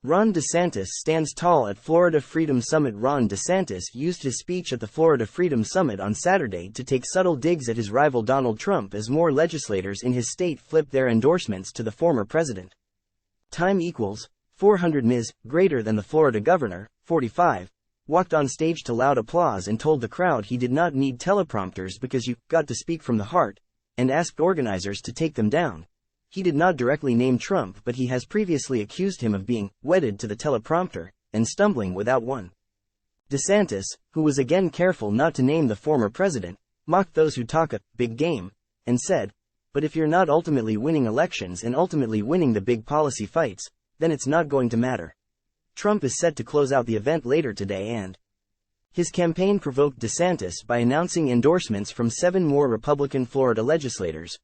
Ron DeSantis stands tall at Florida Freedom Summit. Ron DeSantis used his speech at the Florida Freedom Summit on Saturday to take subtle digs at his rival Donald Trump as more legislators in his state flipped their endorsements to the former president. Time equals 400 Ms. greater than the Florida governor, 45, walked on stage to loud applause and told the crowd he did not need teleprompters because you got to speak from the heart, and asked organizers to take them down. He did not directly name Trump, but he has previously accused him of being wedded to the teleprompter and stumbling without one. DeSantis, who was again careful not to name the former president, mocked those who talk a big game and said, "But if you're not ultimately winning elections and ultimately winning the big policy fights, then it's not going to matter." Trump is set to close out the event later today, and his campaign provoked DeSantis by announcing endorsements from 7 more Republican Florida legislators.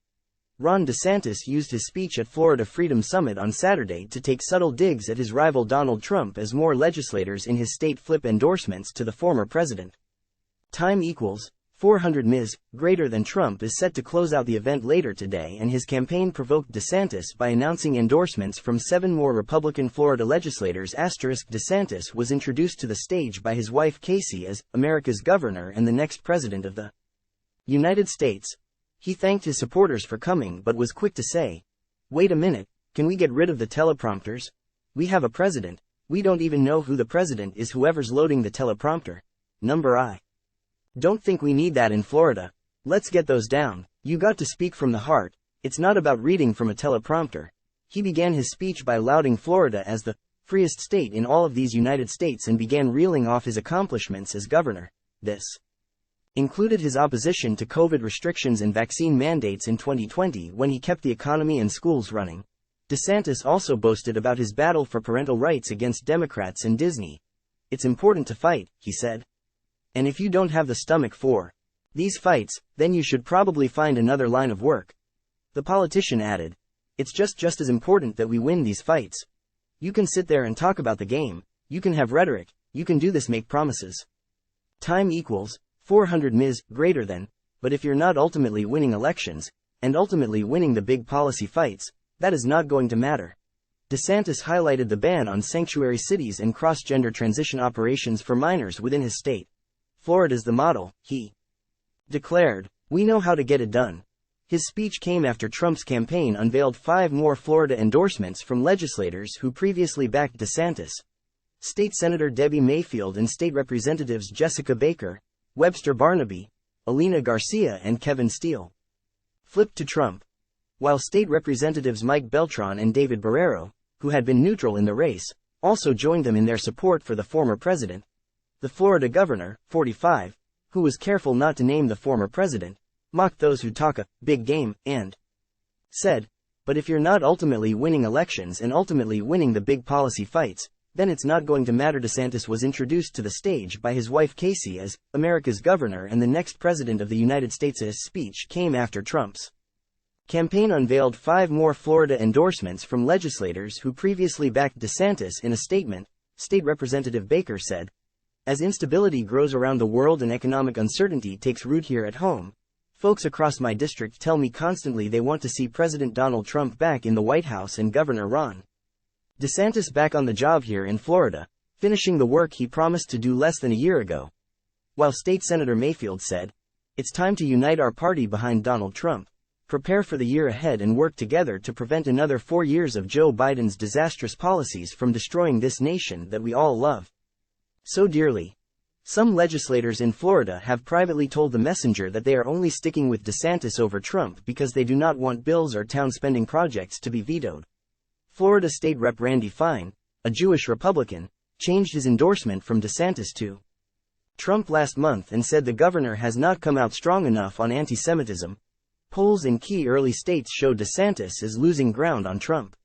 Ron DeSantis used his speech at Florida Freedom Summit on Saturday to take subtle digs at his rival Donald Trump as more legislators in his state flip endorsements to the former president. Time equals 400 Ms. greater than Trump is set to close out the event later today, and his campaign provoked DeSantis by announcing endorsements from 7 more Republican Florida legislators. DeSantis was introduced to the stage by his wife Casey as America's governor and the next president of the United States. He thanked his supporters for coming but was quick to say, "Wait a minute, can we get rid of the teleprompters? We have a president. We don't even know who the president is. Whoever's loading the teleprompter. Number I don't think we need that in Florida. Let's get those down. You got to speak from the heart. It's not about reading from a teleprompter." He began his speech by lauding Florida as the freest state in all of these United States and began reeling off his accomplishments as governor. This included his opposition to COVID restrictions and vaccine mandates in 2020 when he kept the economy and schools running. DeSantis also boasted about his battle for parental rights against Democrats and Disney. "It's important to fight," he said. "And if you don't have the stomach for these fights, then you should probably find another line of work." The politician added, "It's just as important that we win these fights. You can sit there and talk about the game, you can have rhetoric, you can do this, make promises. Time equals 400 Ms. greater than, but if you're not ultimately winning elections, and ultimately winning the big policy fights, that is not going to matter." DeSantis highlighted the ban on sanctuary cities and cross-gender transition operations for minors within his state. "Florida's the model," he declared. "We know how to get it done." His speech came after Trump's campaign unveiled 5 more Florida endorsements from legislators who previously backed DeSantis. State Senator Debbie Mayfield and State Representatives Jessica Baker, Webster Barnaby, Alina Garcia and Kevin Steele flipped to Trump, while State Representatives Mike Beltran and David Barrero, who had been neutral in the race, also joined them in their support for the former president. The Florida governor, 45, who was careful not to name the former president, mocked those who talk a big game and said, "But if you're not ultimately winning elections and ultimately winning the big policy fights, then it's not going to matter." DeSantis was introduced to the stage by his wife Casey as America's governor and the next president of the United States. His speech came after Trump's campaign unveiled 5 more Florida endorsements from legislators who previously backed DeSantis. In a statement, State Representative Baker said, "As instability grows around the world and economic uncertainty takes root here at home, folks across my district tell me constantly they want to see President Donald Trump back in the White House and Governor Ron DeSantis back on the job here in Florida, finishing the work he promised to do less than a year ago." While State Senator Mayfield said, "It's time to unite our party behind Donald Trump, prepare for the year ahead and work together to prevent another 4 years of Joe Biden's disastrous policies from destroying this nation that we all love so dearly." Some legislators in Florida have privately told The Messenger that they are only sticking with DeSantis over Trump because they do not want bills or town spending projects to be vetoed. Florida State Rep Randy Fine, a Jewish Republican, changed his endorsement from DeSantis to Trump last month and said the governor has not come out strong enough on anti-Semitism. Polls in key early states show DeSantis is losing ground on Trump.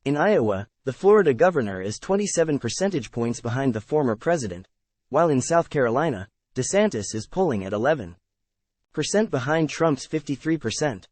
In Iowa, the Florida governor is 27 percentage points behind the former president, while in South Carolina, DeSantis is polling at 11% behind Trump's 53%.